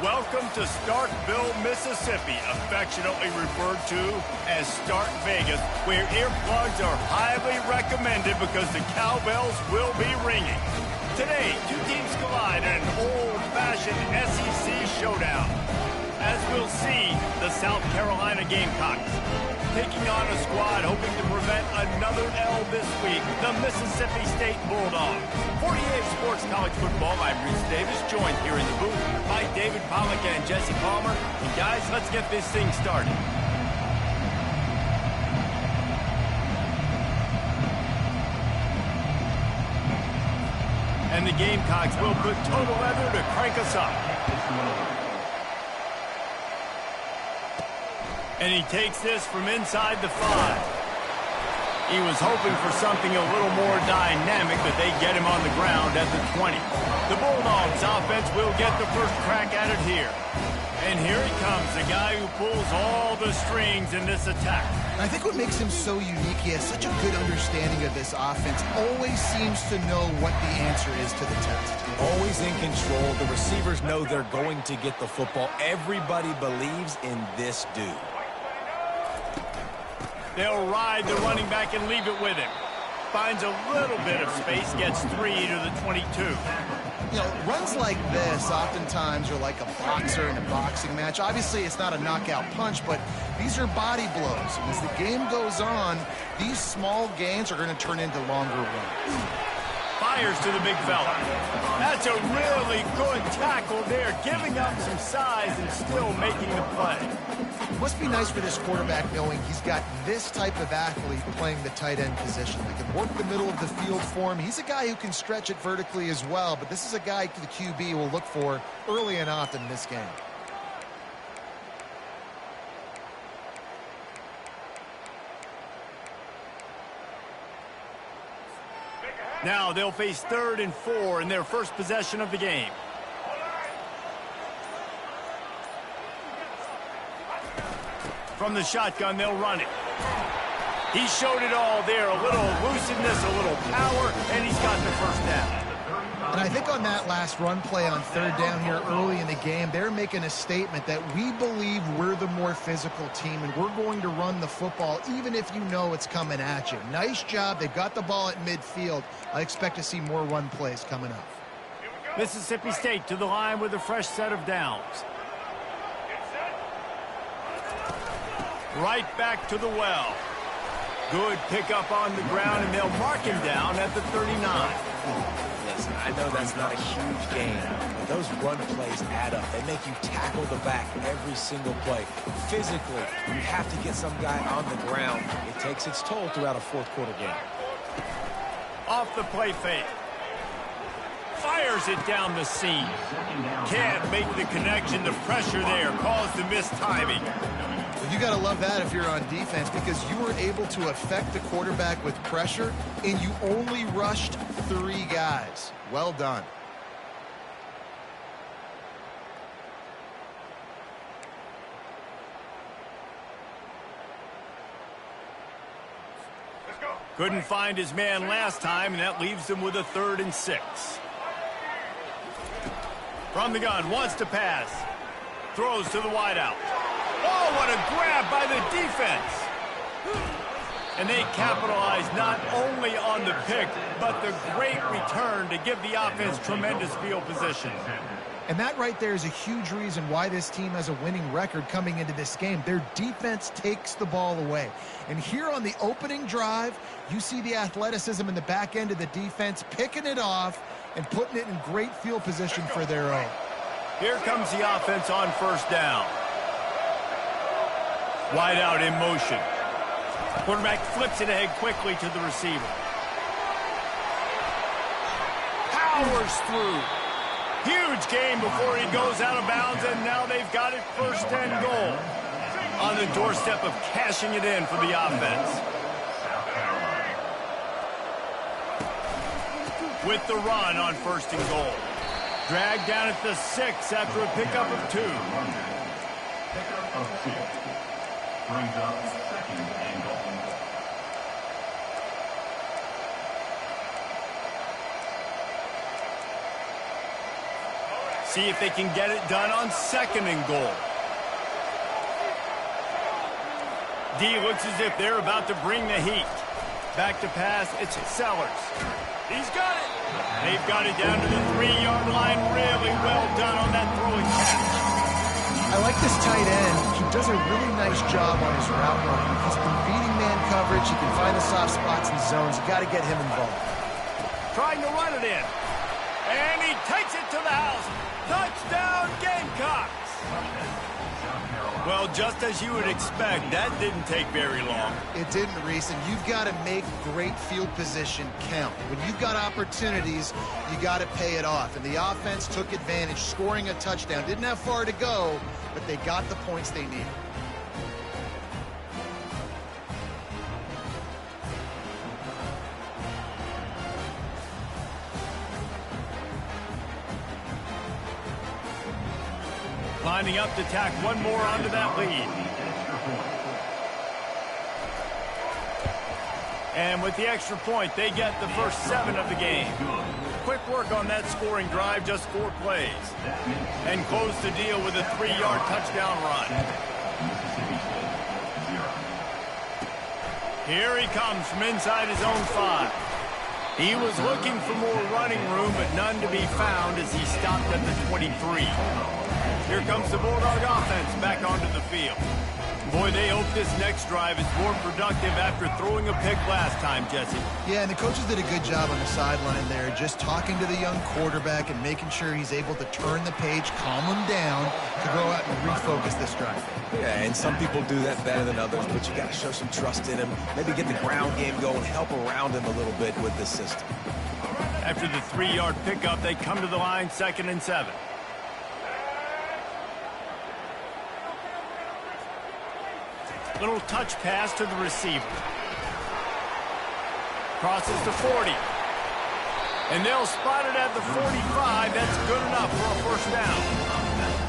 Welcome to Starkville, Mississippi, affectionately referred to as Stark Vegas, where earplugs are highly recommended because the cowbells will be ringing. Today, two teams collide in an old-fashioned SEC showdown. As we'll see, the South Carolina Gamecocks taking on a squad hoping to prevent another L this week, the Mississippi State Bulldogs. 48 Sports College Football, I'm Reese Davis, joined here in the booth by David Pollack and Jesse Palmer. And guys, let's get this thing started. And the Gamecocks will put total leather to crank us up. And he takes this from inside the 5. He was hoping for something a little more dynamic, but they get him on the ground at the 20. The Bulldogs offense will get the first crack at it here. And here he comes, the guy who pulls all the strings in this attack. I think what makes him so unique, he has such a good understanding of this offense. Always seems to know what the answer is to the test. Always in control. The receivers know they're going to get the football. Everybody believes in this dude. They'll ride the running back and leave it with him. Finds a little bit of space, gets 3 to the 22. You know, runs like this oftentimes are like a boxer in a boxing match. Obviously, it's not a knockout punch, but these are body blows. And as the game goes on, these small gains are going to turn into longer runs. Fires to the big fella. That's a really good tackle there, giving up some size and still making the play. It must be nice for this quarterback knowing he's got this type of athlete playing the tight end position. They can work the middle of the field for him. He's a guy who can stretch it vertically as well, but this is a guy the QB will look for early and often in this game. Now they'll face 3rd and 4 in their first possession of the game. From the shotgun, they'll run it. He showed it all there. A little elusiveness, a little power, and he's got the first down. And I think on that last run play on 3rd down here early in the game, they're making a statement that we believe we're the more physical team and we're going to run the football even if you know it's coming at you. Nice job. They got the ball at midfield. I expect to see more run plays coming up. Mississippi State to the line with a fresh set of downs. Right back to the well. Good pickup on the ground, and they'll mark him down at the 39. Listen, I know that's not a huge gain, but those run plays add up. They make you tackle the back every single play. Physically, you have to get some guy on the ground. It takes its toll throughout a fourth-quarter game. Off the play fake. Fires it down the seam. Can't make the connection. The pressure there caused the missed timing. You got to love that if you're on defense because you were able to affect the quarterback with pressure and you only rushed 3 guys. Well done. Couldn't find his man last time, and that leaves him with a 3rd and 6. From the gun, wants to pass. Throws to the wideout. Oh, what a grab by the defense. And they capitalize not only on the pick, but the great return to give the offense tremendous field position. And that right there is a huge reason why this team has a winning record coming into this game. Their defense takes the ball away. And here on the opening drive, you see the athleticism in the back end of the defense, picking it off and putting it in great field position for their own. Here comes the offense on 1st down. Wide out in motion. Quarterback flips it ahead quickly to the receiver. Powers through. Huge gain before he goes out of bounds, and now they've got it 1st and goal. On the doorstep of cashing it in for the offense. With the run on 1st and goal. Dragged down at the 6 after a pickup of 2. Pickup of 2. Brings up 2nd and goal. see if they can get it done on 2nd and goal. D looks as if they're about to bring the heat. Back to pass, it's Sellers. He's got it. They've got it down to the 3-yard line. Really well done on that throwing catch. I like this tight end. He does a really nice job on his route running. He's been beating man coverage. He can find the soft spots and zones. You got to get him involved. Trying to run it in. And he takes it to the house. Touchdown, Gamecocks. Well, just as you would expect, that didn't take very long. It didn't, Reese, and you've got to make great field position count. When you've got opportunities, you got to pay it off. And the offense took advantage, scoring a touchdown. Didn't have far to go, but they got the points they needed. Lining up to tack one more onto that lead. And with the extra point, they get the first 7 of the game. Quick work on that scoring drive, just 4 plays. And close the deal with a 3-yard touchdown run. Here he comes from inside his own 5. He was looking for more running room, but none to be found as he stopped at the 23. Here comes the Bulldog offense back onto the field. Boy, they hope this next drive is more productive after throwing a pick last time, Jesse. Yeah, and the coaches did a good job on the sideline there, just talking to the young quarterback and making sure he's able to turn the page, calm him down, to go out and refocus this drive. Yeah, and some people do that better than others, but you got to show some trust in him. Maybe get the ground game going, help around him a little bit with this system. After the 3-yard pickup, they come to the line, 2nd and 7. Little touch pass to the receiver. Crosses to 40. And they'll spot it at the 45. That's good enough for a first down.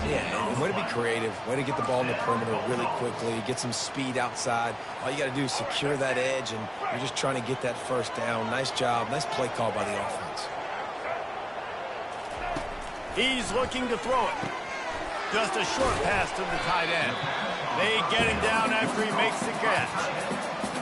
Yeah, and way to be creative. Way to get the ball in the perimeter really quickly. Get some speed outside. All you got to do is secure that edge, and you're just trying to get that first down. Nice job. Nice play call by the offense. He's looking to throw it. Just a short pass to the tight end. They get him down after he makes the catch.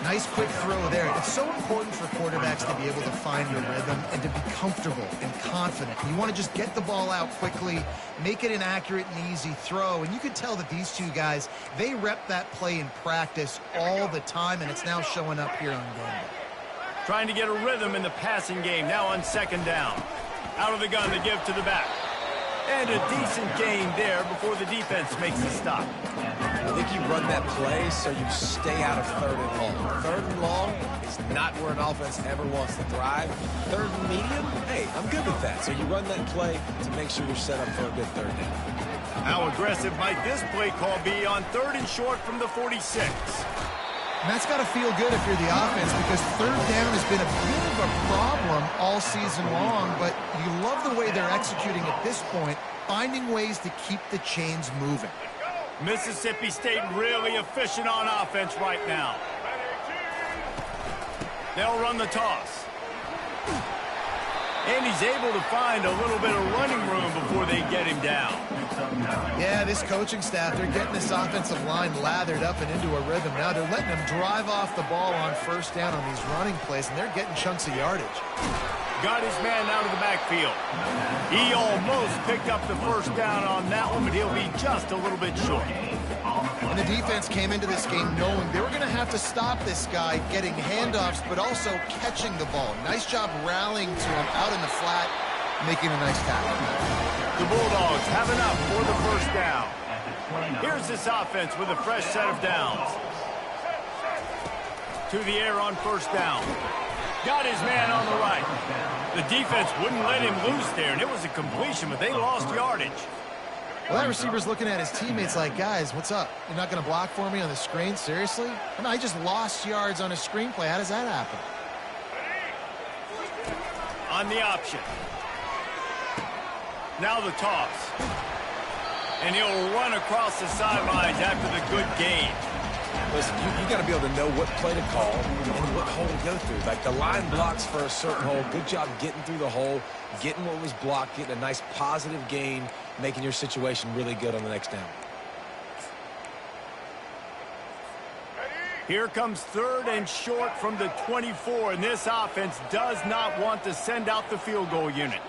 Nice quick throw there. It's so important for quarterbacks to be able to find the rhythm and to be comfortable and confident. You want to just get the ball out quickly, make it an accurate and easy throw. And you can tell that these two guys, they rep that play in practice all the time, and it's now showing up here on game day. Trying to get a rhythm in the passing game, now on 2nd down. Out of the gun to give to the back. And a decent gain there before the defense makes the stop. I think you run that play so you stay out of 3rd and long. 3rd and long is not where an offense ever wants to thrive. 3rd and medium, hey, I'm good with that. So you run that play to make sure you're set up for a good 3rd down. How aggressive might this play call be on 3rd and short from the 46? And that's got to feel good if you're the offense, because 3rd down has been a bit of a problem all season long, but you love the way they're executing at this point, finding ways to keep the chains moving. Mississippi State really efficient on offense right now. They'll run the toss. And he's able to find a little bit of running room before they get him down. Yeah, this coaching staff, they're getting this offensive line lathered up and into a rhythm. Now they're letting them drive off the ball on 1st down on these running plays, and they're getting chunks of yardage. Got his man out of the backfield. He almost picked up the first down on that one, but he'll be just a little bit short. And the defense came into this game knowing they were going to have to stop this guy getting handoffs, but also catching the ball. Nice job rallying to him out in the flat, making a nice tackle. The Bulldogs have enough for the first down. Here's this offense with a fresh set of downs. To the air on 1st down. Got his man on the right. The defense wouldn't let him loose there, and it was a completion, but they lost yardage. Well, that receiver's looking at his teammates like, guys, what's up? You're not going to block for me on the screen? Seriously? I mean, I just lost yards on a screenplay. How does that happen? On the option. Now the toss. And he'll run across the sidelines after the good gain. Listen, you got to be able to know what play to call and what hole to go through. Like the line blocks for a certain hole. Good job getting through the hole, getting what was blocked, getting a nice positive gain, making your situation really good on the next down. Here comes 3rd and short from the 24, and this offense does not want to send out the field goal unit.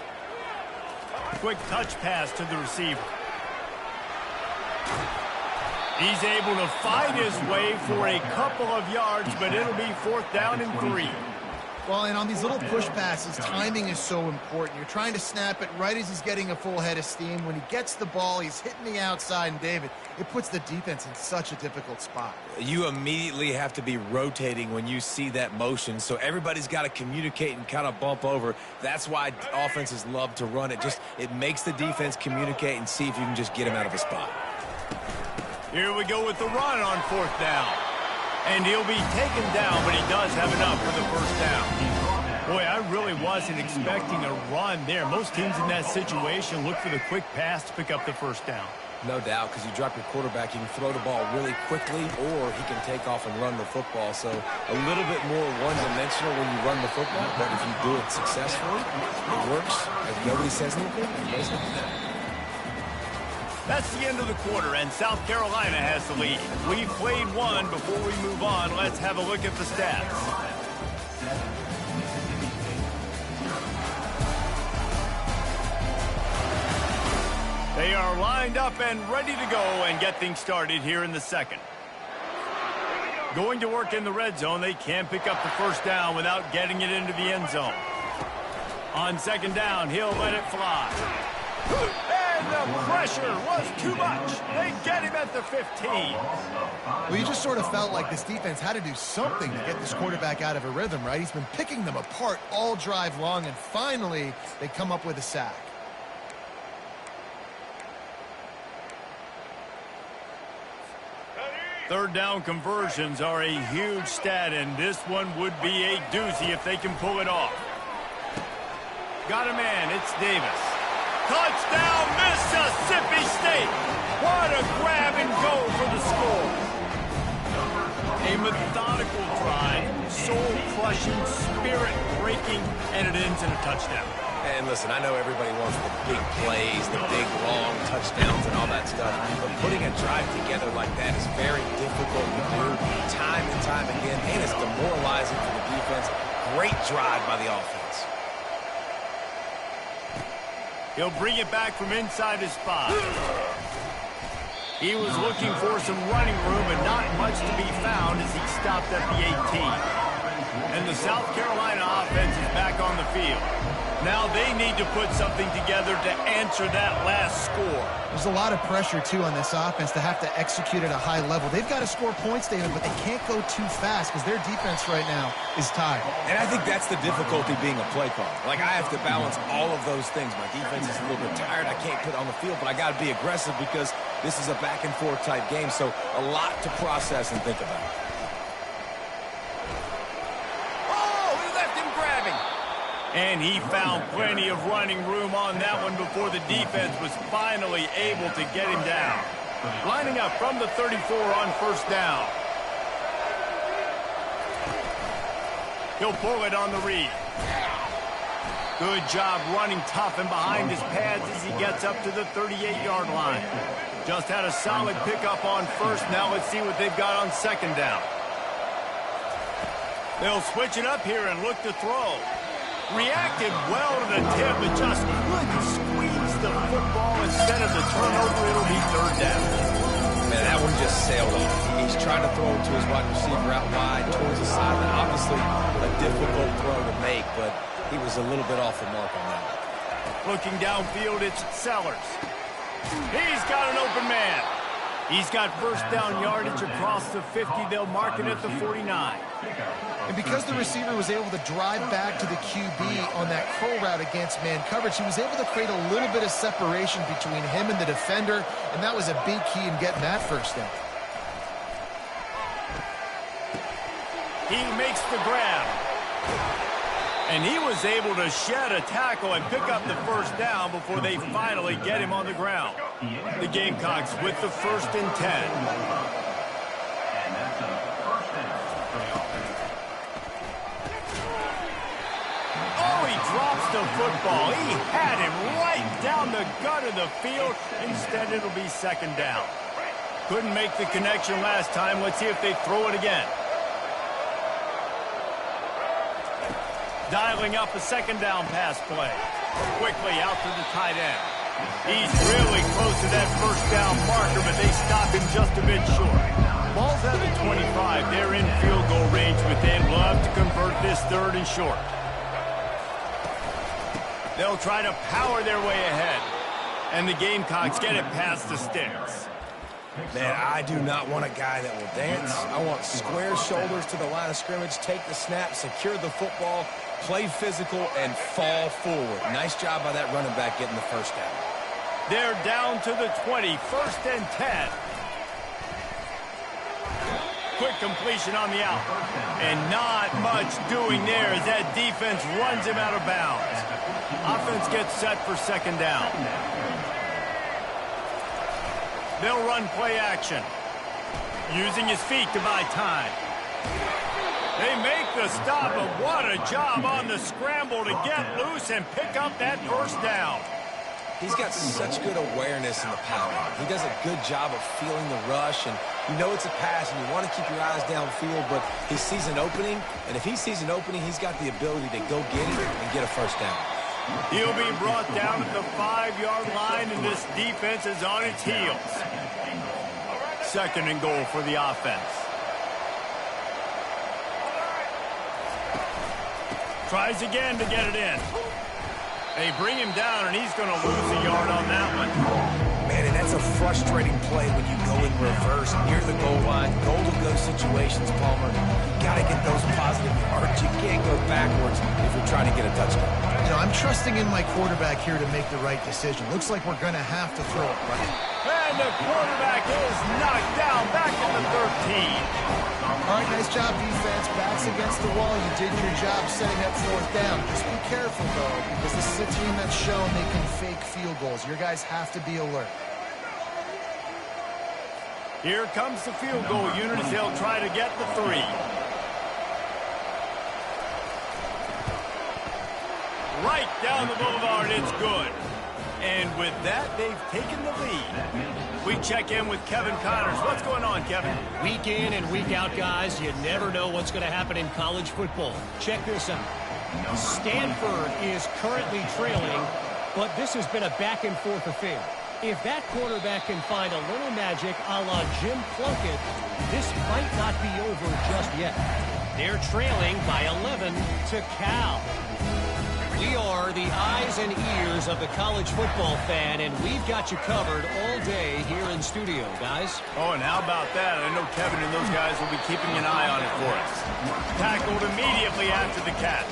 Quick touch pass to the receiver. He's able to fight his way for a couple of yards, but it'll be 4th down and 3. Well, and on these little push passes, timing is so important. You're trying to snap it right as he's getting a full head of steam. When he gets the ball, he's hitting the outside, and David, it puts the defense in such a difficult spot. You immediately have to be rotating when you see that motion, so everybody's got to communicate and kind of bump over. That's why offenses love to run it. It makes the defense communicate and see if you can just get him out of a spot. Here we go with the run on 4th down. And he'll be taken down, but he does have enough for the 1st down. Boy, I really wasn't expecting a run there. Most teams in that situation look for the quick pass to pick up the 1st down. No doubt, because you drop your quarterback, you can throw the ball really quickly, or he can take off and run the football. So a little bit more one-dimensional when you run the football, but if you do it successfully, it works. If nobody says anything, it goes nothing. That's the end of the quarter, and South Carolina has the lead. We've played one. Before we move on, let's have a look at the stats. They are lined up and ready to go and get things started here in the 2nd. Going to work in the red zone, they can't pick up the 1st down without getting it into the end zone. On 2nd down, he'll let it fly. And the pressure was too much. They get him at the 15. Well, you just sort of felt like this defense had to do something to get this quarterback out of a rhythm, right? He's been picking them apart all drive long, and finally they come up with a sack. Third down conversions are a huge stat, and this one would be a doozy if they can pull it off. Got a man, it's Davis. Touchdown, Mississippi State! What a grab and go for the score. A methodical drive, soul-crushing, spirit-breaking, and it ends in a touchdown. And listen, I know everybody wants the big plays, the big, long touchdowns and all that stuff, but putting a drive together like that is very difficult to do time and time again, and it's demoralizing for the defense. Great drive by the offense. He'll bring it back from inside his spot. He was looking for some running room, but not much to be found as he stopped at the 18. And the South Carolina offense is back on the field. Now they need to put something together to answer that last score. There's a lot of pressure, too, on this offense to have to execute at a high level. They've got to score points, David, but they can't go too fast because their defense right now is tired. And I think that's the difficulty being a play caller. Like, I have to balance all of those things. My defense is a little bit tired. I can't put it on the field, but I got to be aggressive because this is a back-and-forth type game, so a lot to process and think about. And he found plenty of running room on that one before the defense was finally able to get him down. Lining up from the 34 on 1st down. He'll pull it on the read. Good job running tough and behind his pads as he gets up to the 38-yard line. Just had a solid pickup on 1st. Now let's see what they've got on 2nd down. They'll switch it up here and look to throw. Reacted well to the tip, but just couldn't squeeze the football. Instead of the turnover, it'll be 3rd down. Man, that one just sailed off. He's trying to throw it to his wide receiver out wide towards the sideline. Obviously, a difficult throw to make, but he was a little bit off the mark on that. Looking downfield, it's Sellers. He's got an open man. He's got 1st down yardage across the 50. They'll mark it at the 49. And because the receiver was able to drive back to the QB on that curl route against man coverage, he was able to create a little bit of separation between him and the defender, and that was a big key in getting that 1st down. He makes the grab. And he was able to shed a tackle and pick up the 1st down before they finally get him on the ground. The Gamecocks with the 1st and 10. It's a first down for the offense. Oh, he drops the football. He had him right down the gut of the field. Instead, it'll be second down. Couldn't make the connection last time. Let's see if they throw it again. Dialing up a second down pass play. Quickly out to the tight end. He's really close to that first down marker, but they stop him just a bit short. Ball's at the 25. They're in field goal range, but they'd love to convert this third and short. They'll try to power their way ahead. And the Gamecocks get it past the sticks. Man, I do not want a guy that will dance. I want square shoulders to the line of scrimmage, take the snap, secure the football, play physical, and fall forward. Nice job by that running back getting the first down. They're down to the 20, first and 10. Quick completion on the out. And not much doing there as that defense runs him out of bounds. Offense gets set for second down. They'll run play action. Using his feet to buy time. They make the stop, but what a job on the scramble to get loose and pick up that first down. He's got such good awareness in the power. He does a good job of feeling the rush, and you know it's a pass, and you want to keep your eyes downfield, but he sees an opening, and if he sees an opening, he's got the ability to go get it and get a first down. He'll be brought down at the 5-yard line, and this defense is on its heels. Second and goal for the offense. Tries again to get it in. They bring him down, and he's going to lose a yard on that one. Man, and that's a frustrating play when you go in reverse near the goal line. Goal-to-go situations, Palmer. You got to get those positive yards. You can't go backwards if you're trying to get a touchdown. You know, I'm trusting in my quarterback here to make the right decision. Looks like we're going to have to throw it right. And the quarterback is knocked down back at the 13. All right, nice job, defense. Backs against the wall. You did your job setting up fourth down. Just be careful, though, because this is a team that's shown they can fake field goals. Your guys have to be alert. Here comes the field goal unit as they'll try to get the 3. Right down the boulevard, it's good. And with that, they've taken the lead. We check in with Kevin Connors. What's going on, Kevin? Week in and week out, guys, you never know what's going to happen in college football. Check this out. Stanford is currently trailing, but this has been a back-and-forth affair. If that quarterback can find a little magic a la Jim Plunkett, this might not be over just yet. They're trailing by 11 to Cal. We are the eyes and ears of the college football fan, and we've got you covered all day here in studio, guys. Oh, and how about that? I know Kevin and those guys will be keeping an eye on it for us. Tackled immediately after the catch.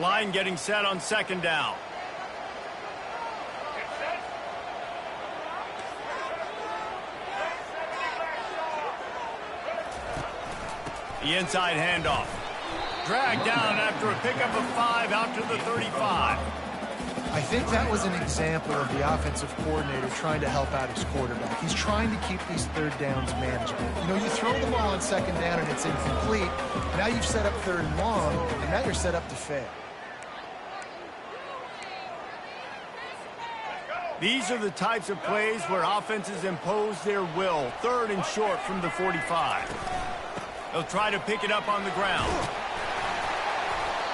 Line getting set on second down. The inside handoff. Dragged down after a pickup of 5 out to the 35. I think that was an example of the offensive coordinator trying to help out his quarterback. He's trying to keep these third downs manageable. You know, you throw the ball on second down and it's incomplete. Now you've set up third and long, and now you're set up to fail. These are the types of plays where offenses impose their will. Third and short from the 45. They'll try to pick it up on the ground.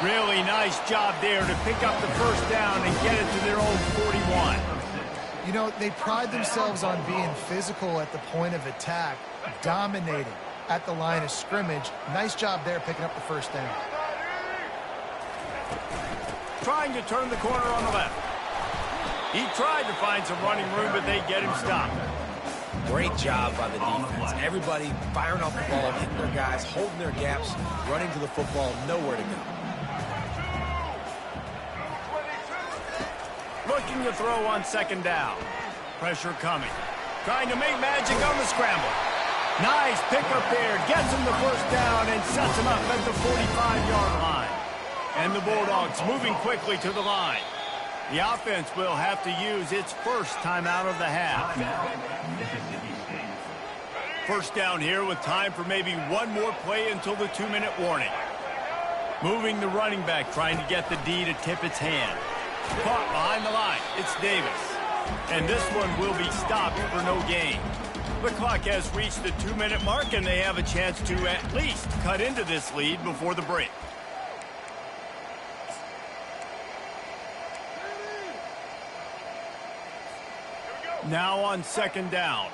Really nice job there to pick up the first down and get it to their own 41. You know, they pride themselves on being physical at the point of attack, dominating at the line of scrimmage. Nice job there picking up the first down. Trying to turn the corner on the left. He tried to find some running room, but they get him stopped. Great job by the defense. Everybody firing off the ball, hitting their guys, holding their gaps, running to the football, nowhere to go. Looking to throw on second down. Pressure coming. Trying to make magic on the scramble. Nice pickup there. Gets him the first down and sets him up at the 45-yard line. And the Bulldogs moving quickly to the line. The offense will have to use its first timeout of the half. First down here with time for maybe one more play until the 2-minute warning. Moving the running back, trying to get the D to tip its hand. Caught behind the line. It's Davis. And this one will be stopped for no gain. The clock has reached the 2-minute mark, and they have a chance to at least cut into this lead before the break. Now on second down.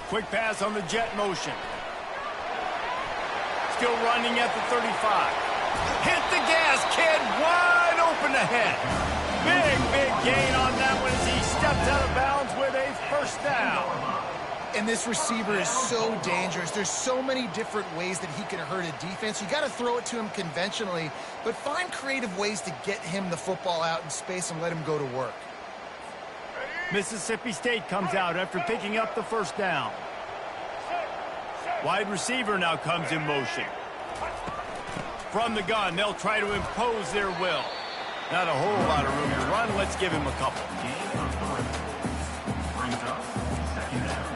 Quick pass on the jet motion. Still running at the 35. Hit the gas, kid. Wide open ahead. Big gain on that one as he stepped out of bounds with a first down. And this receiver is so dangerous. There's so many different ways that he can hurt a defense. You got to throw it to him conventionally, but find creative ways to get him the football out in space and let him go to work. Mississippi State comes out after picking up the first down. Wide receiver now comes in motion. From the gun, they'll try to impose their will. Not a whole lot of room to run. Let's give him a couple. Brings up second down.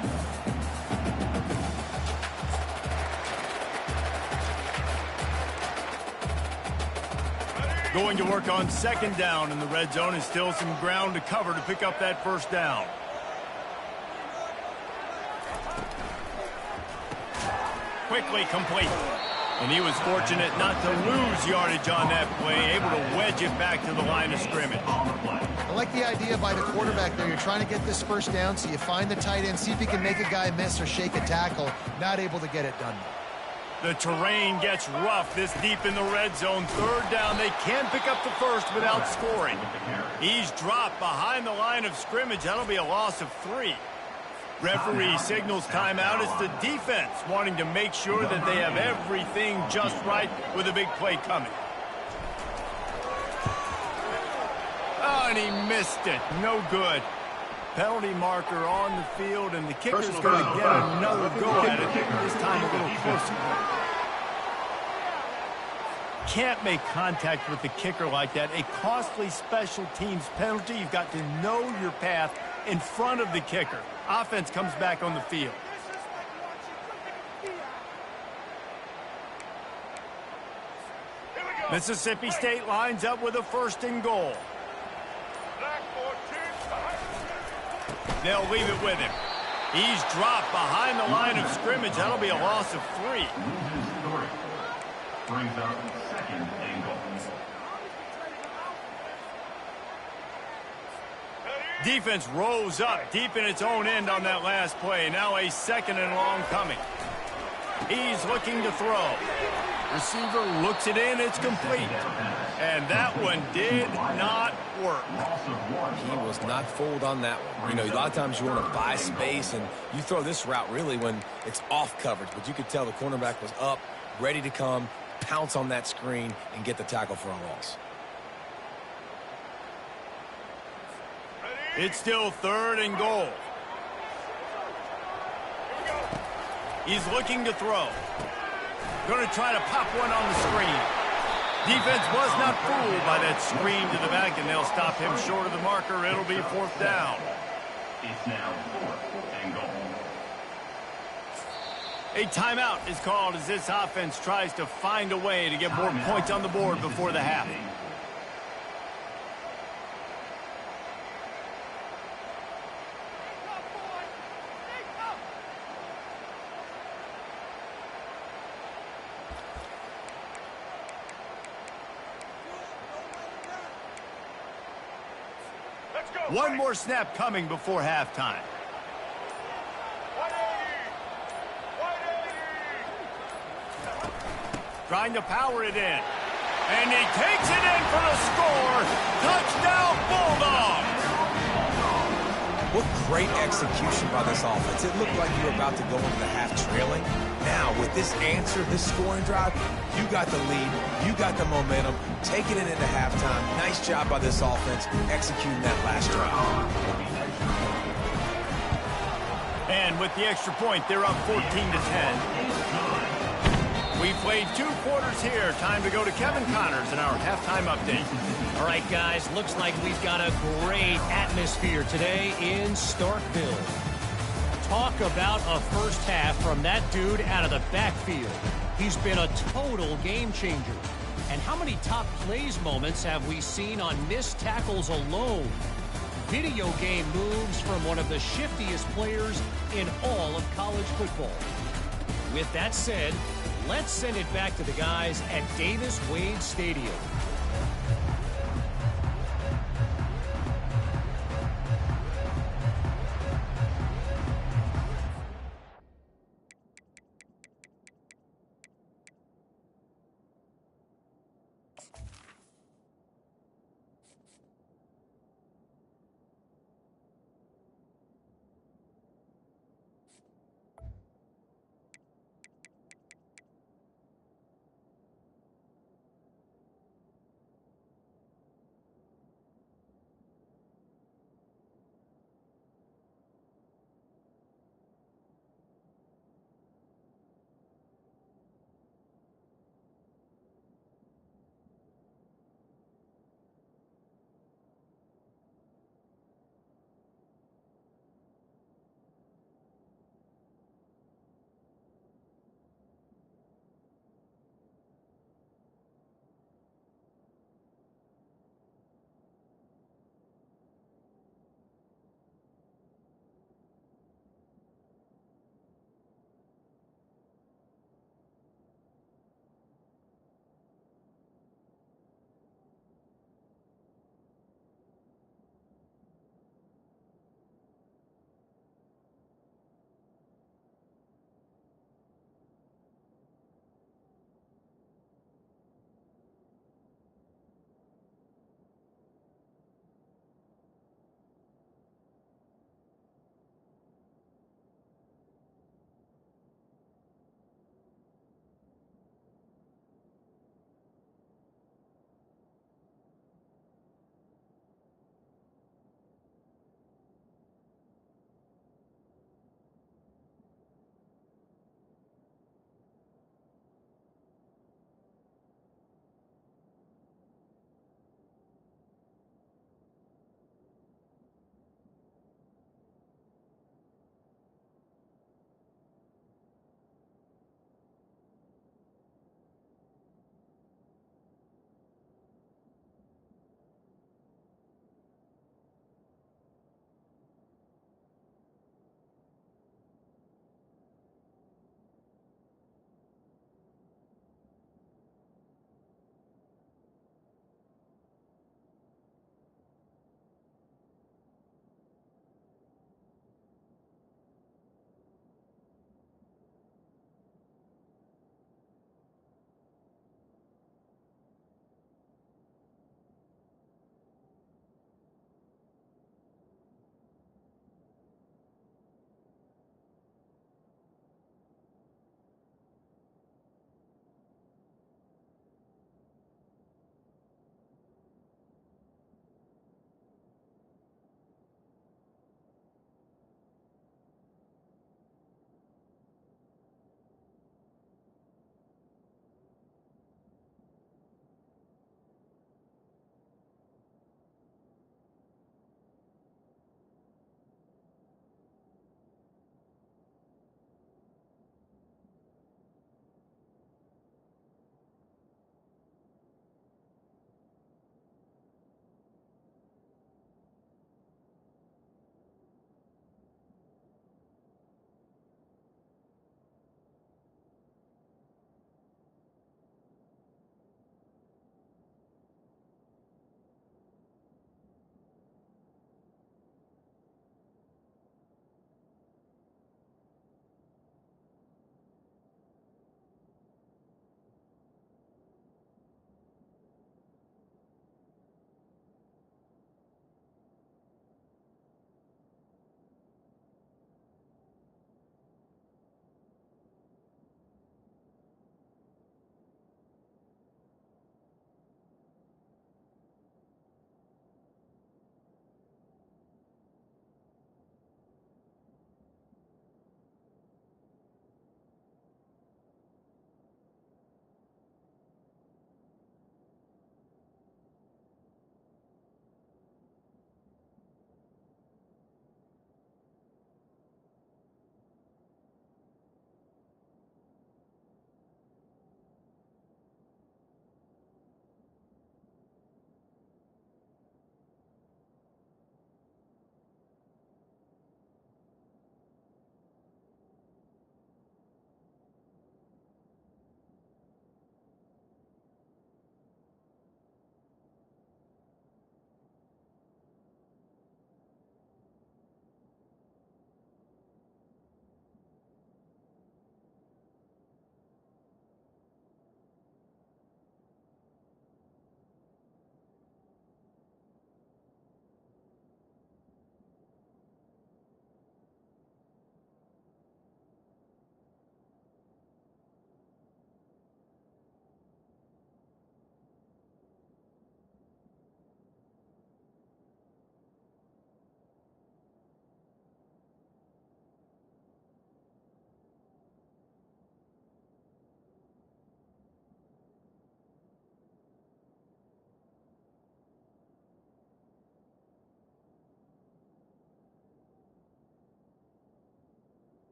Going to work on second down in the red zone, and still some ground to cover to pick up that first down. Quickly complete. And he was fortunate not to lose yardage on that play, able to wedge it back to the line of scrimmage. I like the idea by the quarterback there. You're trying to get this first down, so you find the tight end, see if he can make a guy miss or shake a tackle. Not able to get it done. The terrain gets rough this deep in the red zone. Third down, they can pick up the first without scoring. He's dropped behind the line of scrimmage. That'll be a loss of 3. Referee signals timeout. It's the defense wanting to make sure that they have everything just right with a big play coming. Oh, and he missed it. No good. Penalty marker on the field, and the kicker's going to get another go at it, this time a little closer. Can't make contact with the kicker like that. A costly special teams penalty. You've got to know your path in front of the kicker. Offense comes back on the field. Mississippi State lines up with a 1st and goal. They'll leave it with him. He's dropped behind the line of scrimmage. That'll be a loss of 3. Brings up second and goal. Defense rose up deep in its own end on that last play. Now a 2nd and long coming. He's looking to throw. Receiver looks it in. It's complete. And that one did not work. He was not fooled on that one. You know, a lot of times you want to buy space, and you throw this route really when it's off coverage. But you could tell the cornerback was up, ready to come, pounce on that screen, and get the tackle for a loss. It's still 3rd and goal. He's looking to throw. Going to try to pop one on the screen. Defense was not fooled by that screen to the back, and they'll stop him short of the marker. It'll be 4th down. It's now 4th and goal. A timeout is called as this offense tries to find a way to get more points on the board before the half. One more snap coming before halftime. Trying to power it in. And he takes it in for the score. Touchdown, Bulldogs! What great execution by this offense. It looked like you were about to go into the half trailing. Now, with this answer, this scoring drive, you got the lead, you got the momentum, taking it into halftime. Nice job by this offense executing that last drive. And with the extra point, they're up 14-10. We played 2 quarters here. Time to go to Kevin Connors in our halftime update. All right, guys, looks like we've got a great atmosphere today in Starkville. Talk about a first half from that dude out of the backfield. He's been a total game changer. And how many top plays moments have we seen on missed tackles alone? Video game moves from one of the shiftiest players in all of college football. With that said, let's send it back to the guys at Davis Wade Stadium.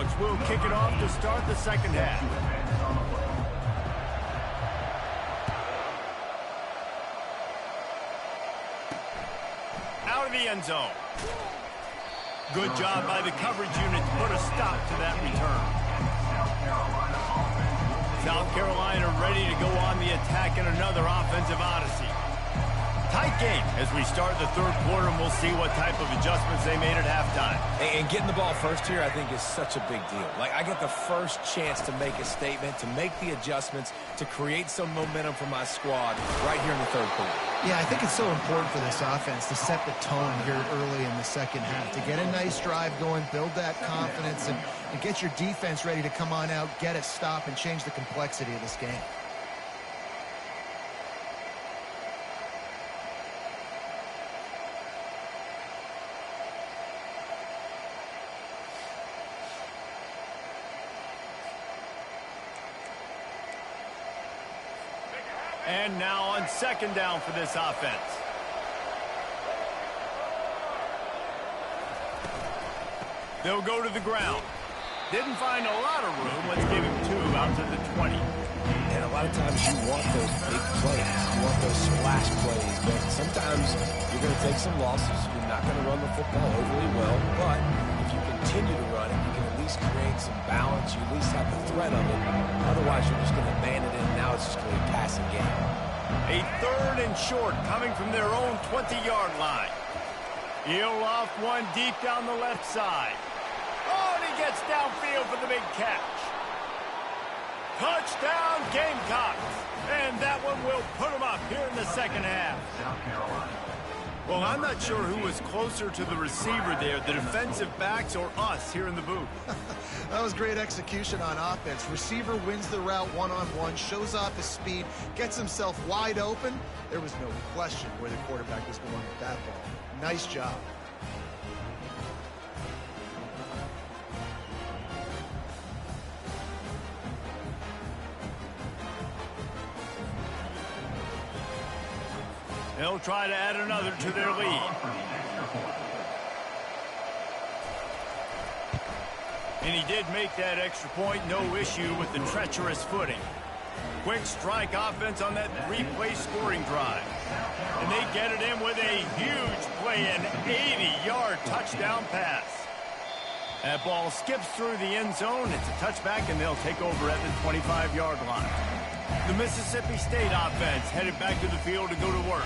Bulldogs will kick it off to start the second half. Out of the end zone. Good job by the coverage unit to put a stop to that return. South Carolina ready to go on the attack in another offensive odyssey. Tight game as we start the third quarter, and we'll see what type of adjustments they made at halftime. And getting the ball first here, I think, is such a big deal. Like, I get the first chance to make a statement, to make the adjustments, to create some momentum for my squad right here in the third quarter. Yeah, I think it's so important for this offense to set the tone here early in the second half, to get a nice drive going, build that confidence, and get your defense ready to come on out, get a stop, and change the complexity of this game. And now on second down for this offense. They'll go to the ground. Didn't find a lot of room. Let's give him 2 out to the 20. And a lot of times you want those big plays. You want those splash plays. But sometimes you're going to take some losses. You're not going to run the football overly well. But if you continue to run it, you can at least create some balance. You at least have the threat of it. Otherwise, you're just going to man it in. Now it's just going to be a passing game. A third and short coming from their own 20-yard line. He'll loft one deep down the left side. Oh, and he gets downfield for the big catch. Touchdown, Gamecocks. And that one will put them up here in the second half. Well, I'm not sure who was closer to the receiver there, the defensive backs or us here in the booth. That was great execution on offense. Receiver wins the route one-on-one, shows off his speed, gets himself wide open. There was no question where the quarterback was going with that ball. Nice job. They'll try to add another to their lead. And he did make that extra point, no issue with the treacherous footing. Quick strike offense on that 3-play scoring drive. And they get it in with a huge play, an 80-yard touchdown pass. That ball skips through the end zone. It's a touchback, and they'll take over at the 25-yard line. The Mississippi State offense headed back to the field to go to work.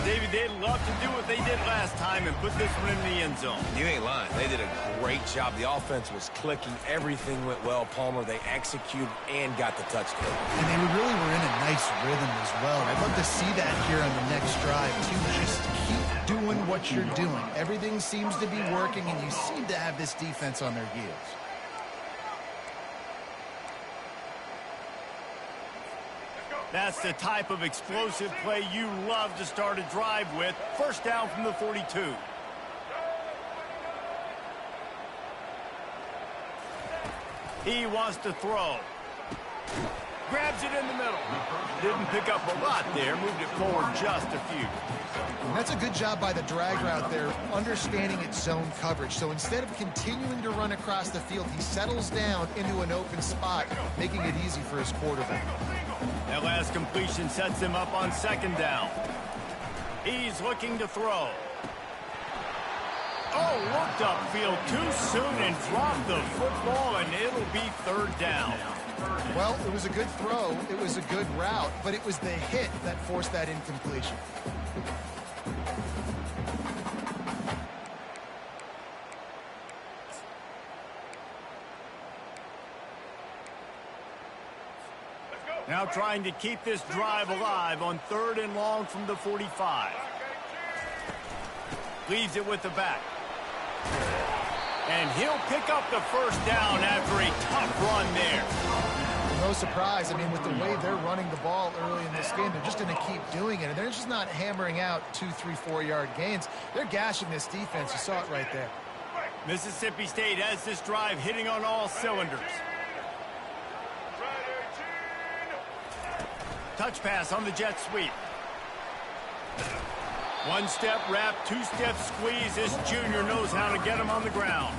David, they'd love to do what they did last time and put this one in the end zone. You ain't lying. They did a great job. The offense was clicking. Everything went well. Palmer, they executed and got the touchdown. And they really were in a nice rhythm as well. I'd love to see that here on the next drive, too. Just keep doing what you're doing. Everything seems to be working, and you seem to have this defense on their heels. That's the type of explosive play you love to start a drive with. First down from the 42. He wants to throw. Grabs it in the middle. Didn't pick up a lot there. Moved it forward just a few. And that's a good job by the drag route there, understanding its zone coverage. So instead of continuing to run across the field, he settles down into an open spot, making it easy for his quarterback. That last completion sets him up on second down. He's looking to throw. Oh, looked upfield too soon and dropped the football, and it'll be third down. Well, it was a good throw. It was a good route, but it was the hit that forced that incompletion. Now trying to keep this drive alive on third and long from the 45. Leaves it with the back. And he'll pick up the first down after a tough run there. No surprise. I mean, with the way they're running the ball early in this game, they're just going to keep doing it. And they're just not hammering out 2, 3, 4-yard gains. They're gashing this defense. You saw it right there. Mississippi State has this drive hitting on all cylinders. Touch pass on the jet sweep. One-step wrap, two-step squeeze. This junior knows how to get him on the ground.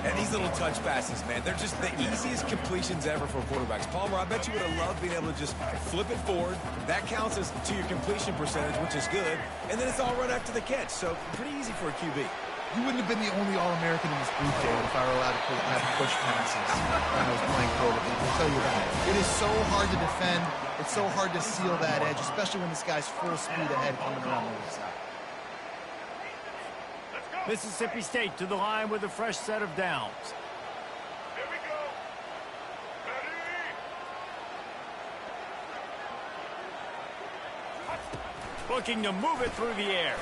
And these little touch passes, man, they're just the easiest completions ever for quarterbacks. Palmer, I bet you would have loved being able to just flip it forward. That counts as to your completion percentage, which is good. And then it's all run after the catch. So pretty easy for a QB. You wouldn't have been the only All-American in this booth, David, if I were allowed to have push passes when I was playing quarterback. I'll tell you that. It is so hard to defend. It's so hard to seal that edge, especially when this guy's full speed ahead coming around the other side. Mississippi State to the line with a fresh set of downs. Here we go. Ready? Looking to move it through the air.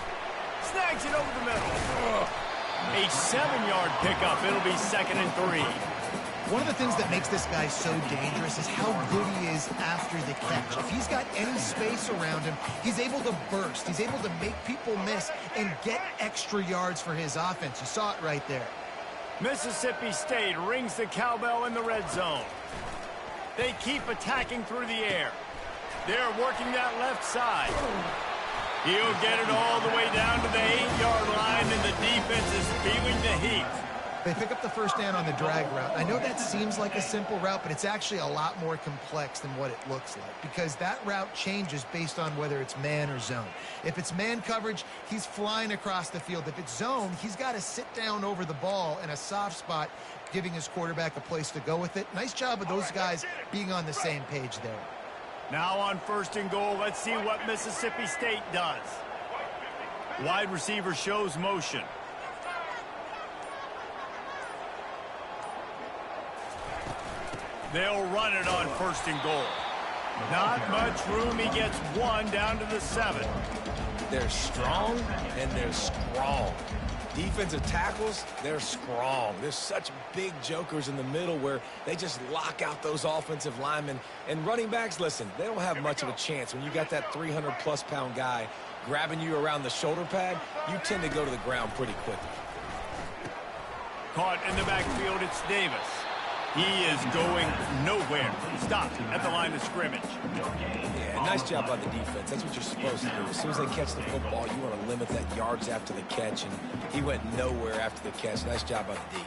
Snags it over the middle. A 7-yard pickup. It'll be 2nd and 3. One of the things that makes this guy so dangerous is how good he is after the catch. If he's got any space around him, he's able to burst. He's able to make people miss and get extra yards for his offense. You saw it right there. Mississippi State rings the cowbell in the red zone. They keep attacking through the air. They're working that left side. He'll get it all the way down to the 8-yard line, and the defense is feeling the heat. They pick up the first down on the drag route. I know that seems like a simple route, but it's actually a lot more complex than what it looks like because that route changes based on whether it's man or zone. If it's man coverage, he's flying across the field. If it's zone, he's got to sit down over the ball in a soft spot, giving his quarterback a place to go with it. Nice job of those guys being on the same page there. Now on 1st and goal, let's see what Mississippi State does. Wide receiver shows motion. They'll run it on 1st and goal. Not much room. He gets 1 down to the 7. They're strong and they're strong. Defensive tackles, they're strong. There's such big jokers in the middle where they just lock out those offensive linemen. And running backs, listen, they don't have much of a chance. When you got that 300-plus pound guy grabbing you around the shoulder pad, you tend to go to the ground pretty quickly. Caught in the backfield, it's Davis. He is going nowhere. Stopped at the line of scrimmage. Yeah, nice job by the defense. That's what you're supposed to do. As soon as they catch the football, you want to limit that yards after the catch, and he went nowhere after the catch. Nice job by the D.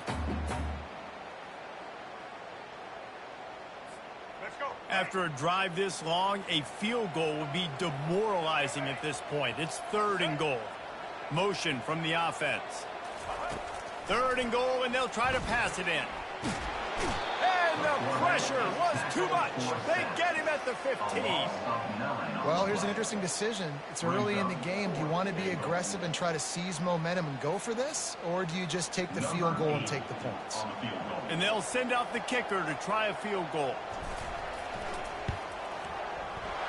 Let's go. After a drive this long, a field goal would be demoralizing at this point. It's 3rd and goal. Motion from the offense. 3rd and goal, and they'll try to pass it in. And the pressure was too much. They get him at the 15. Well, here's an interesting decision. It's early in the game. Do you want to be aggressive and try to seize momentum and go for this? Or do you just take the field goal and take the points? And they'll send out the kicker to try a field goal.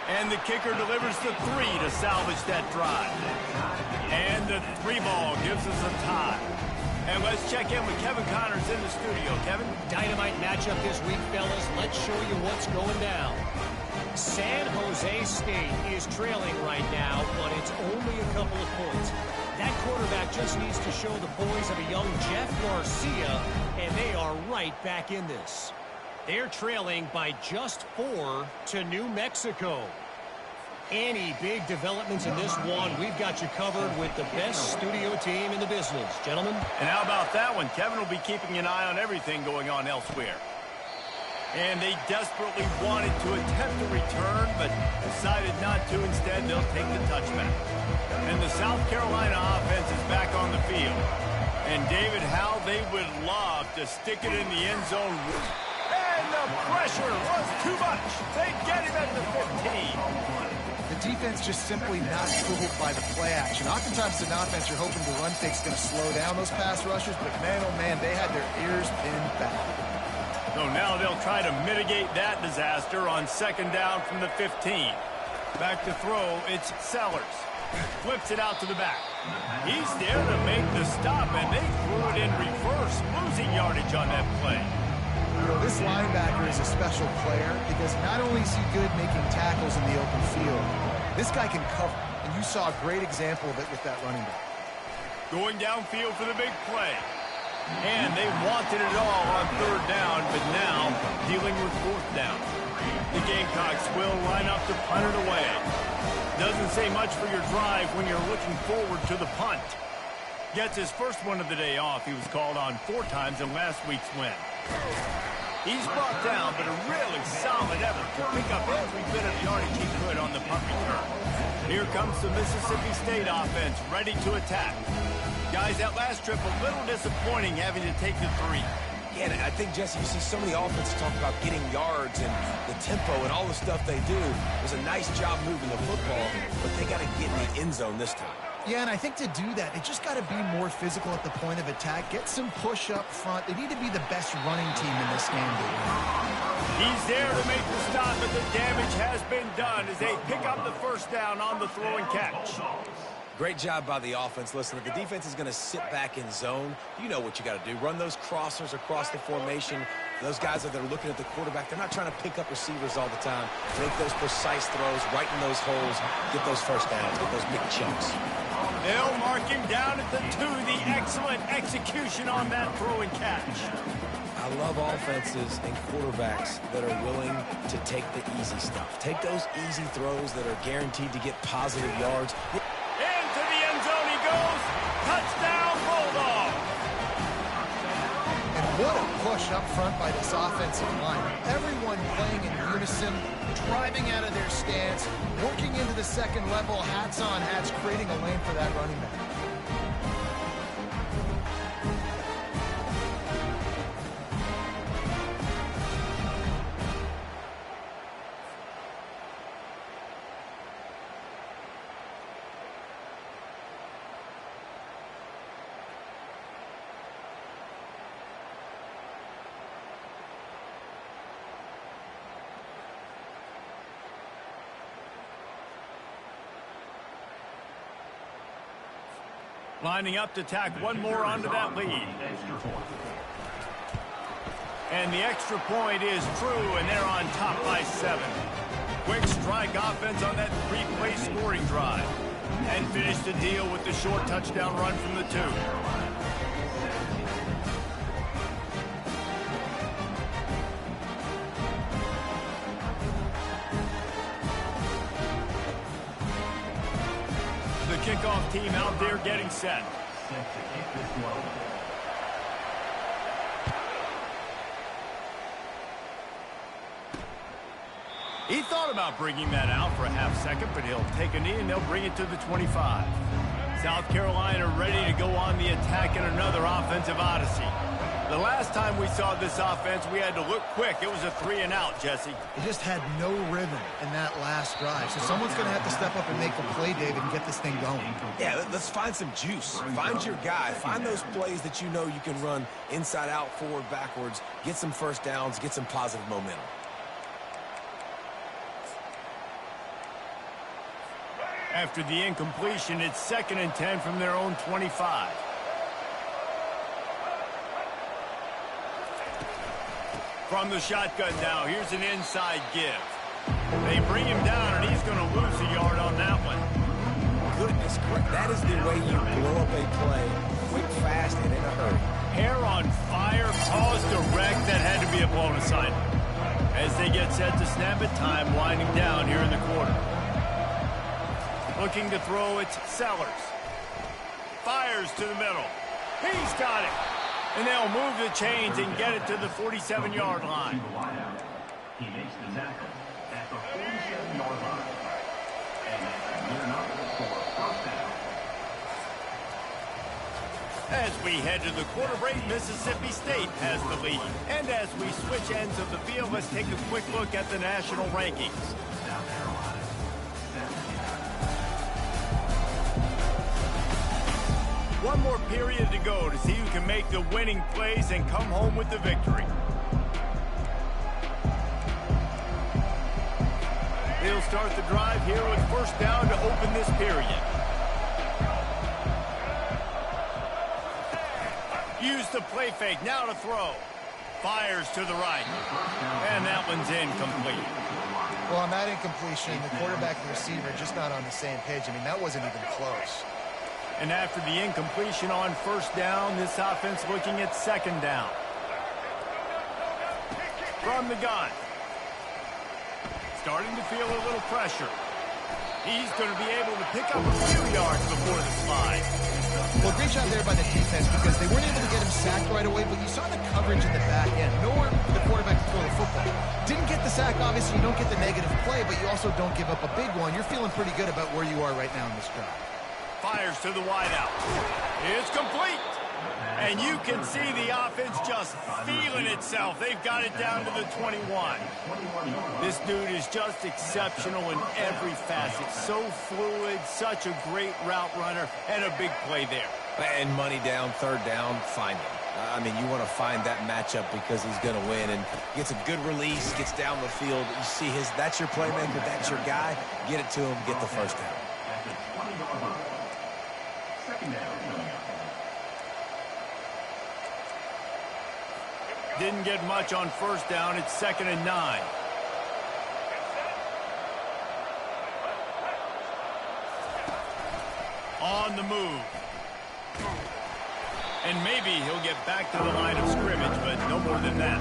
And the kicker delivers the 3 to salvage that drive. And the 3 ball gives us a tie. And let's check in with Kevin Connors in the studio. Kevin? Dynamite matchup this week, fellas. Let's show you what's going down. San Jose State is trailing right now, but it's only a couple of points. That quarterback just needs to show the poise of a young Jeff Garcia, and they are right back in this. They're trailing by just 4 to New Mexico. Any big developments in this one, we've got you covered with the best studio team in the business. Gentlemen? And how about that one? Kevin will be keeping an eye on everything going on elsewhere. And they desperately wanted to attempt a return, but decided not to. Instead, they'll take the touchback. And the South Carolina offense is back on the field. And David, how they would love to stick it in the end zone. And the pressure was too much. They get him at the 15. The defense just simply not fooled by the play action. Oftentimes, an offense you're hoping the run fake's going to slow down those pass rushers, but man, oh man, they had their ears pinned back. So now they'll try to mitigate that disaster on 2nd down from the 15. Back to throw, it's Sellers. Flips it out to the back. He's there to make the stop, and they threw it in reverse, losing yardage on that play. You know, this linebacker is a special player because not only is he good making tackles in the open field, this guy can cover. And you saw a great example of it with that running back. Going downfield for the big play. And they wanted it all on 3rd down, but now dealing with 4th down. The Gamecocks will line up to punt it away. Doesn't say much for your drive when you're looking forward to the punt. Gets his first one of the day off. He was called on 4 times in last week's win. He's brought down, but a really solid effort to pick up every bit of yardage he could on the punt return. Here comes the Mississippi State offense, ready to attack. Guys, that last trip a little disappointing having to take the 3. Yeah, and I think, Jesse, you see so many offenses talk about getting yards and the tempo and all the stuff they do. It was a nice job moving the football, but they got to get in the end zone this time. Yeah, and I think to do that, they just got to be more physical at the point of attack. Get some push up front. They need to be the best running team in this game, David. He's there to make the stop, but the damage has been done as they pick up the first down on the throw and catch. Great job by the offense. Listen, if the defense is going to sit back in zone, you know what you got to do. Run those crossers across the formation. Those guys that are looking at the quarterback, they're not trying to pick up receivers all the time. Make those precise throws, right in those holes, get those first downs, get those big chunks. They'll mark him down at the 2. The excellent execution on that throw and catch. I love offenses and quarterbacks that are willing to take the easy stuff. Take those easy throws that are guaranteed to get positive yards. Into the end zone he goes. Touchdown, Bulldog. And what a push up front by this offensive line. Everyone playing in unison, driving out of their stance, working into the second level, hats on hats, creating a lane for that running back. Lining up to tack one more onto that lead. And the extra point is true, and they're on top by 7. Quick strike offense on that 3-play scoring drive. And finish the deal with the short touchdown run from the 2. Kickoff team out there getting set. He thought about bringing that out for a half second, but he'll take a knee and they'll bring it to the 25. South Carolina ready to go on the attack in another offensive odyssey. The last time we saw this offense, we had to look quick. It was a 3-and-out, Jesse. They just had no rhythm in that last drive. So someone's going to have to step up and make a play, David, and get this thing going. Yeah, let's find some juice. Find your guy. Find those plays that you know you can run inside out, forward, backwards. Get some first downs. Get some positive momentum. After the incompletion, it's 2nd and 10 from their own 25. From the shotgun now, here's an inside give. They bring him down, and he's going to lose a yard on that one. Goodness, that is the way you blow up a play, quick, fast, and in a hurry. Hair on fire, paused direct. That had to be a blown assignment. As they get set to snap it, time winding down here in the quarter. Looking to throw, it's Sellers. Fires to the middle. He's got it. And they'll move the chains and get it to the 47-yard line. He makes the tackle at the 47-yard line. And that's good enough for a first down. As we head to the quarter break, Mississippi State has the lead. And as we switch ends of the field, let's take a quick look at the national rankings. South Carolina. One more period to go to see who can make the winning plays and come home with the victory. They'll start the drive here with first down to open this period. Use the play fake, now to throw. Fires to the right. And that one's incomplete. Well, on that incompletion, the quarterback and receiver just not on the same page. I mean, that wasn't even close. And after the incompletion on first down, this offense looking at 2nd down. From the gun. Starting to feel a little pressure. He's going to be able to pick up a few yards before the slide. Well, great job there by the defense because they weren't able to get him sacked right away, but you saw the coverage in the back end. Nowhere for the quarterback to throw the football. Didn't get the sack, obviously. You don't get the negative play, but you also don't give up a big one. You're feeling pretty good about where you are right now in this drive. Fires to the wideout. It's complete. And you can see the offense just feeling itself. They've got it down to the 21. This dude is just exceptional in every facet. So fluid, such a great route runner, and a big play there. And money down, third down, find him. I mean, you want to find that matchup because he's going to win. And gets a good release, gets down the field. You see that's your playmaker, that's your guy. Get it to him, get the first down. Second down. Didn't get much on first down. It's 2nd and 9. On the move. And maybe he'll get back to the line of scrimmage, but no more than that.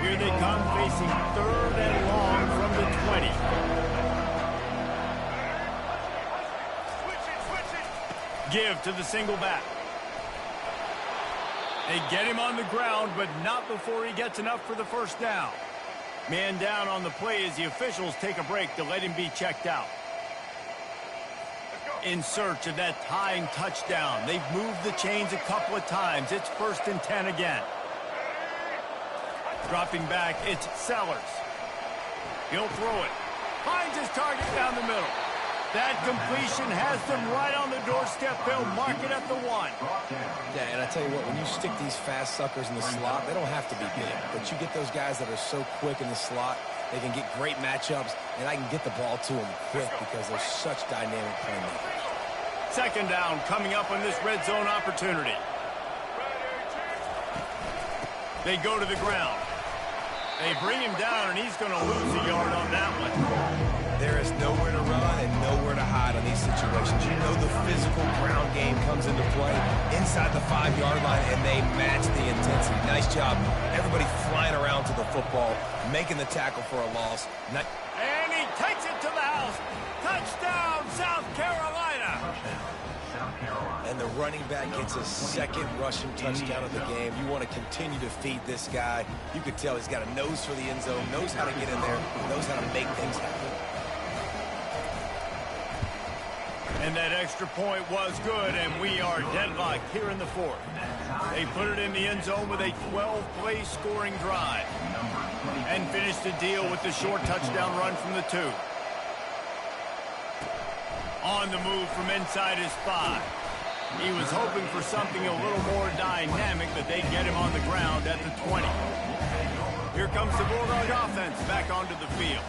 Here they come, facing 3rd and long from the 20. Give to the single back. They get him on the ground, but not before he gets enough for the first down. Man down on the play as the officials take a break to let him be checked out. In search of that tying touchdown. They've moved the chains a couple of times. It's 1st and 10 again. Dropping back, it's Sellers. He'll throw it. Finds his target down the middle. That completion has them right on the doorstep. They'll mark it at the 1. Yeah, and I tell you what, when you stick these fast suckers in the slot, they don't have to be big. But you get those guys that are so quick in the slot, they can get great matchups, and I can get the ball to them quick because they're such dynamic playmakers. 2nd down coming up on this red zone opportunity. They go to the ground. They bring him down, and he's going to lose a yard on that one. There is nowhere to run and nowhere to hide on these situations. You know the physical ground game comes into play inside the 5-yard line, and they match the intensity. Nice job. Everybody flying around to the football, making the tackle for a loss. And he takes it to the house. Touchdown, South Carolina. And the running back gets his 2nd rushing touchdown of the game. You want to continue to feed this guy. You could tell he's got a nose for the end zone, knows how to get in there, knows how to make things happen. And that extra point was good, and we are deadlocked here in the 4th. They put it in the end zone with a 12-play scoring drive and finish the deal with the short touchdown run from the 2. On the move from inside his 5. He was hoping for something a little more dynamic, but they get him on the ground at the 20. Here comes the Bulldog offense back onto the field.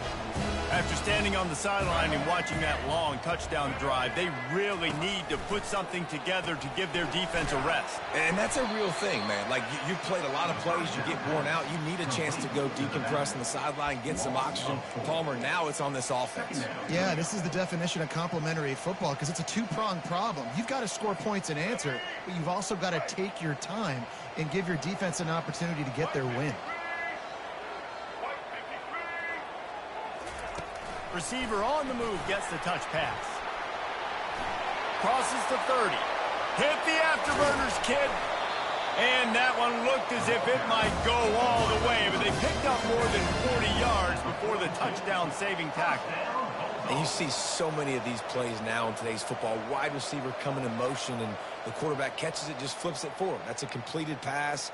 After standing on the sideline and watching that long touchdown drive, they really need to put something together to give their defense a rest. And that's a real thing, man. Like, you've played a lot of plays, you get worn out, you need a chance to go decompress on the sideline, get some oxygen. Palmer, now it's on this offense. Yeah, this is the definition of complementary football because it's a two-pronged problem. You've got to score points and answer, but you've also got to take your time and give your defense an opportunity to get their win. Receiver on the move gets the touch pass. Crosses the 30. Hit the afterburners, kid. And that one looked as if it might go all the way, but they picked up more than 40 yards before the touchdown-saving tackle. And you see so many of these plays now in today's football. Wide receiver coming in motion, and the quarterback catches it, just flips it forward. That's a completed pass.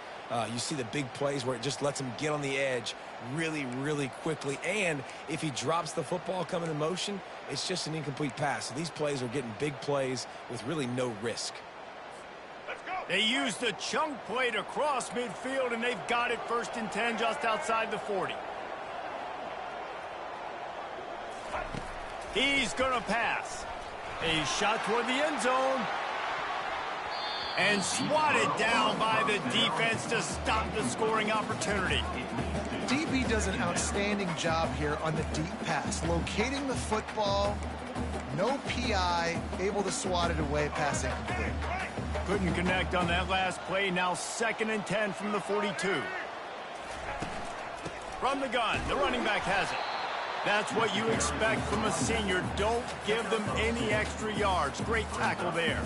You see the big plays where it just lets him get on the edge really, really quickly. And if he drops the football coming in motion, it's just an incomplete pass. So these plays are getting big plays with really no risk. They used a chunk play to cross midfield, and they've got it 1st and 10 just outside the 40. He's going to pass. A shot toward the end zone. And swatted down by the defense to stop the scoring opportunity. DB does an outstanding job here on the deep pass. Locating the football, no PI, able to swat it away, passing complete. Couldn't connect on that last play. Now 2nd and 10 from the 42. From the gun, the running back has it. That's what you expect from a senior. Don't give them any extra yards. Great tackle there.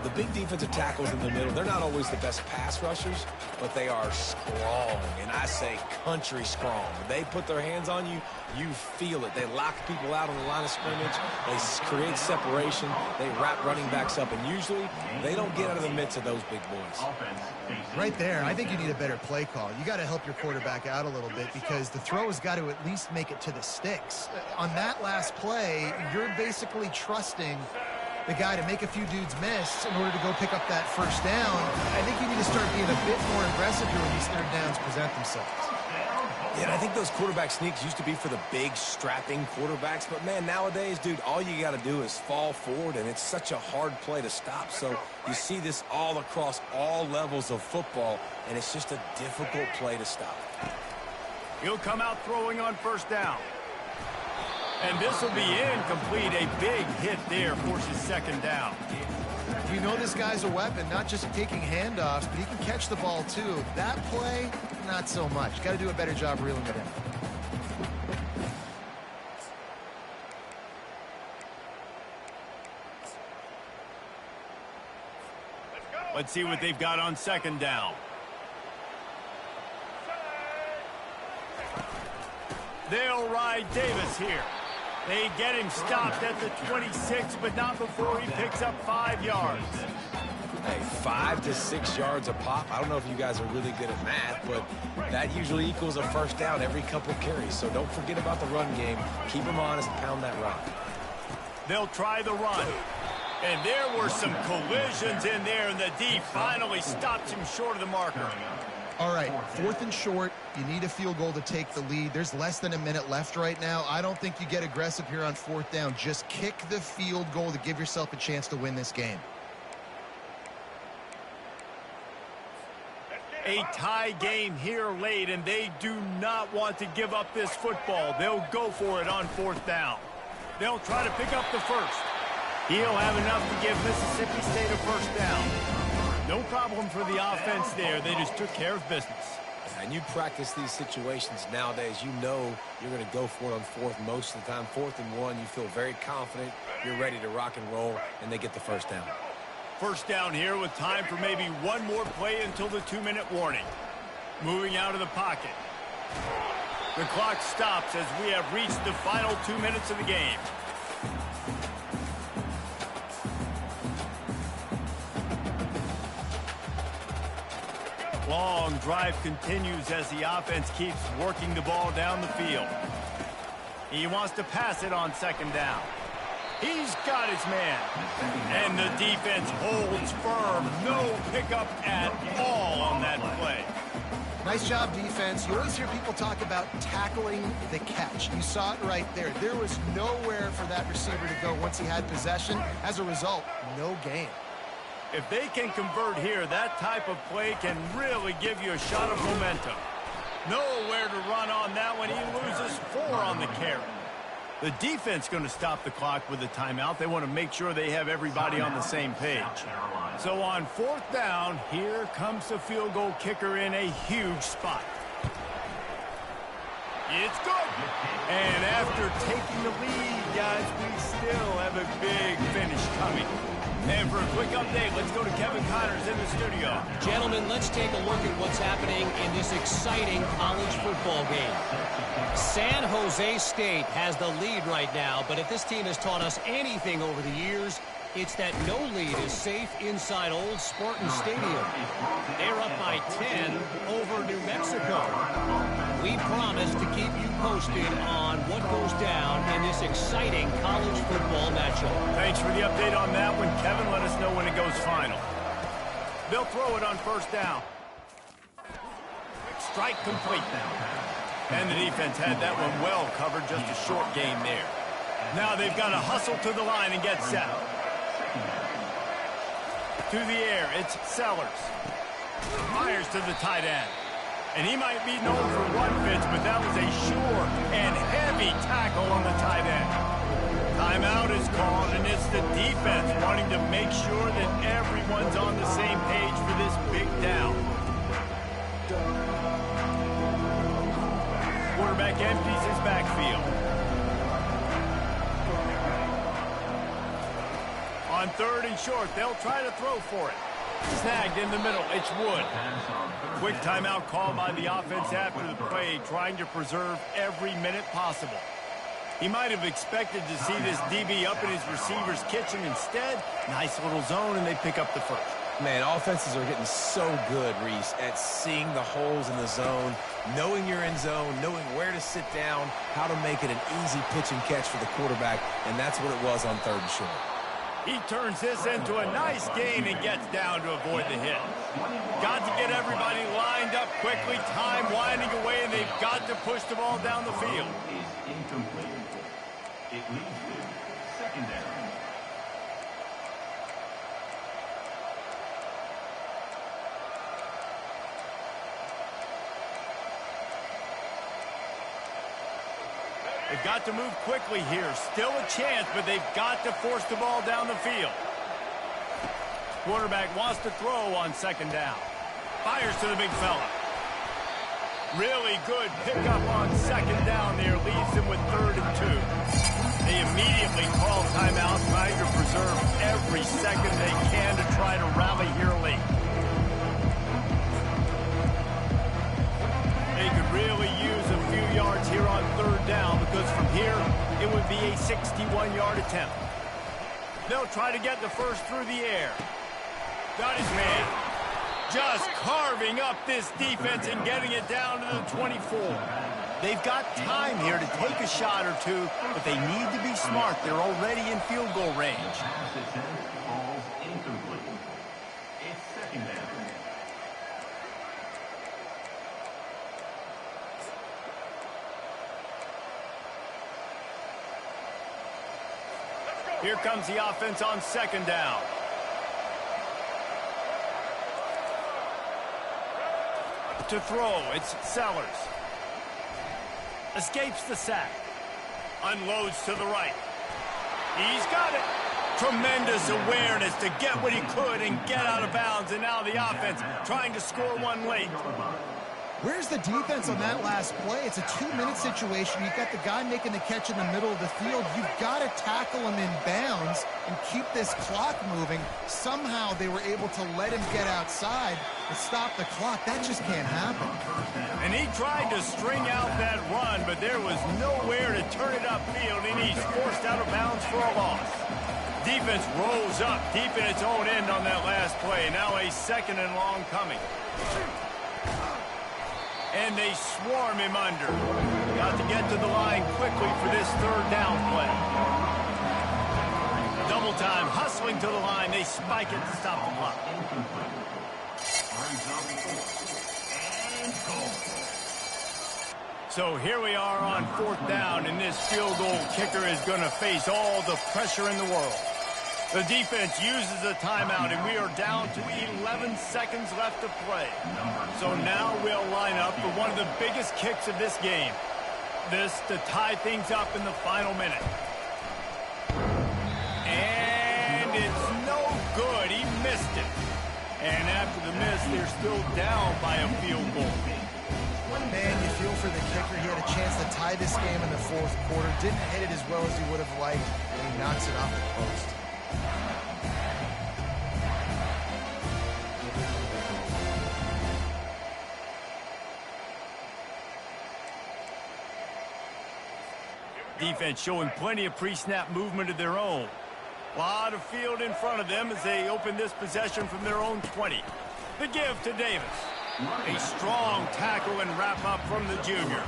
The big defensive tackles in the middle, they're not always the best pass rushers, but they are strong, and I say country strong. When they put their hands on you, you feel it. They lock people out on the line of scrimmage. They create separation. They wrap running backs up, and usually they don't get out of the midst of those big boys. Right there, I think you need a better play call. You got to help your quarterback out a little bit because the throw has got to at least make it to the sticks. On that last play, you're basically trusting the guy to make a few dudes miss in order to go pick up that first down. I think you need to start being a bit more aggressive here when these third downs present themselves. Yeah, and I think those quarterback sneaks used to be for the big, strapping quarterbacks. But, man, nowadays, dude, all you got to do is fall forward, and it's such a hard play to stop. So you see this all across all levels of football, and it's just a difficult play to stop. He'll come out throwing on first down. And this will be incomplete. A big hit there forces second down. You know this guy's a weapon, not just taking handoffs, but he can catch the ball too. That play, not so much. Got to do a better job reeling it in. Let's see what they've got on second down. They'll ride Davis here. They get him stopped at the 26, but not before he picks up 5 yards. Hey, 5 to 6 yards a pop. I don't know if you guys are really good at math, but that usually equals a first down every couple carries. So don't forget about the run game. Keep them honest, pound that rock. They'll try the run. And there were some collisions in there, and the D finally stops him short of the marker. All right, 4th and short. You need a field goal to take the lead. There's less than a minute left right now. I don't think you get aggressive here on 4th down. Just kick the field goal to give yourself a chance to win this game. A tie game here late, and they do not want to give up this football. They'll go for it on 4th down. They'll try to pick up the first. He'll have enough to give Mississippi State a first down. No problem for the offense there. They just took care of business. And you practice these situations nowadays, you know you're going to go for it on 4th most of the time. 4th and 1, you feel very confident. You're ready to rock and roll, and they get the first down. First down here with time for maybe one more play until the 2-minute warning. Moving out of the pocket. The clock stops as we have reached the final 2 minutes of the game. Long drive continues as the offense keeps working the ball down the field. He wants to pass it on second down. He's got his man. And the defense holds firm. No pickup at all on that play. Nice job, defense. You always hear people talk about tackling the catch. You saw it right there. There was nowhere for that receiver to go once he had possession. As a result, no gain. If they can convert here, that type of play can really give you a shot of momentum. Nowhere to run on that one. He loses 4 on the carry. The defense going to stop the clock with a timeout. They want to make sure they have everybody on the same page. So on 4th down, here comes the field goal kicker in a huge spot. It's good. And after taking the lead, guys, we still have a big finish coming. And for a quick update, let's go to Kevin Connors in the studio. Gentlemen, let's take a look at what's happening in this exciting college football game. San Jose State has the lead right now, but if this team has taught us anything over the years, it's that no lead is safe inside Old Spartan Stadium. They're up by 10 over New Mexico. We promise to keep you posted on what goes down in this exciting college football matchup. Thanks for the update on that one, Kevin. Let us know when it goes final. They'll throw it on first down. Strike complete. And the defense had that one well covered, just a short gain there. Now they've got to hustle to the line and get set. To the air, it's Sellers. Fires to the tight end. And he might be known for run fits, but that was a sure and heavy tackle on the tight end. Timeout is called, and it's the defense wanting to make sure that everyone's on the same page for this big down. quarterback empties his backfield. On 3rd and short, they'll try to throw for it. Snagged in the middle, it's Wood. Quick timeout called by the offense after the play, trying to preserve every minute possible. He might have expected to see this DB up in his receiver's kitchen. Instead, nice little zone, and they pick up the first. Man, offenses are getting so good, Reese, at seeing the holes in the zone, knowing you're in zone, knowing where to sit down, how to make it an easy pitch and catch for the quarterback, and that's what it was on 3rd and short. He turns this into a nice gain and gets down to avoid the hit. Got to get everybody lined up quickly, time winding away, and they've got to push the ball down the field. Is incomplete. It leads to 2nd down. They've got to move quickly here. Still a chance, but they've got to force the ball down the field. Quarterback wants to throw on 2nd down. Fires to the big fella. Really good pickup on 2nd down there. Leaves them with 3rd and 2. They immediately call timeout, trying to preserve every second they can to try to rally here late. They could really use a few yards here on 3rd down, because from here, it would be a 61-yard attempt. They'll try to get the first through the air. Got his man. Just carving up this defense and getting it down to the 24. They've got time here to take a shot or two, but they need to be smart. They're already in field goal range. Pass attempt falls incomplete. It's 2nd down. Here comes the offense on 2nd down. To throw, it's Sellers. Escapes the sack. Unloads to the right. He's got it. Tremendous awareness to get what he could and get out of bounds. And now the offense trying to score one late. Where's the defense on that last play? It's a 2-minute situation. You've got the guy making the catch in the middle of the field. You've got to tackle him in bounds and keep this clock moving. Somehow they were able to let him get outside and stop the clock. That just can't happen. And he tried to string out that run, but there was nowhere to turn it upfield, and he's forced out of bounds for a loss. Defense rolls up deep in its own end on that last play. Now a 2nd and long coming. And they swarm him under. Got to get to the line quickly for this 3rd down play. Double time, hustling to the line. They spike it to stop the clock. So here we are on 4th down, and this field goal kicker is going to face all the pressure in the world. The defense uses a timeout, and we are down to 11 seconds left to play. So now we'll line up for one of the biggest kicks of this game. This to tie things up in the final minute. And it's no good. He missed it. And after the miss, they're still down by a field goal. Man, you feel for the kicker. He had a chance to tie this game in the 4th quarter. Didn't hit it as well as he would have liked, and he knocks it off the post. Defense showing plenty of pre-snap movement of their own. A lot of field in front of them as they open this possession from their own 20. The give to Davis. A strong tackle and wrap up from the junior.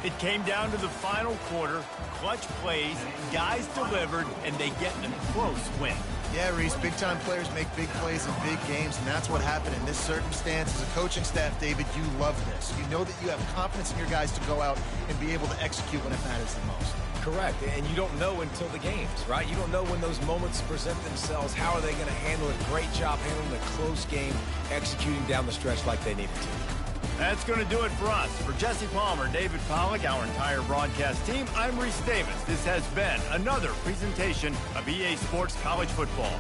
It came down to the final quarter. Clutch plays, guys delivered, and they get a close win. Yeah, Reese, big-time players make big plays in big games, and that's what happened in this circumstance. As a coaching staff, David, you love this. You know that you have confidence in your guys to go out and be able to execute when it matters the most. Correct, and you don't know until the games, right? You don't know when those moments present themselves. How are they going to handle it? Great job handling a close game, executing down the stretch like they needed to. That's going to do it for us. For Jesse Palmer, David Pollack, our entire broadcast team, I'm Reese Davis. This has been another presentation of EA Sports College Football.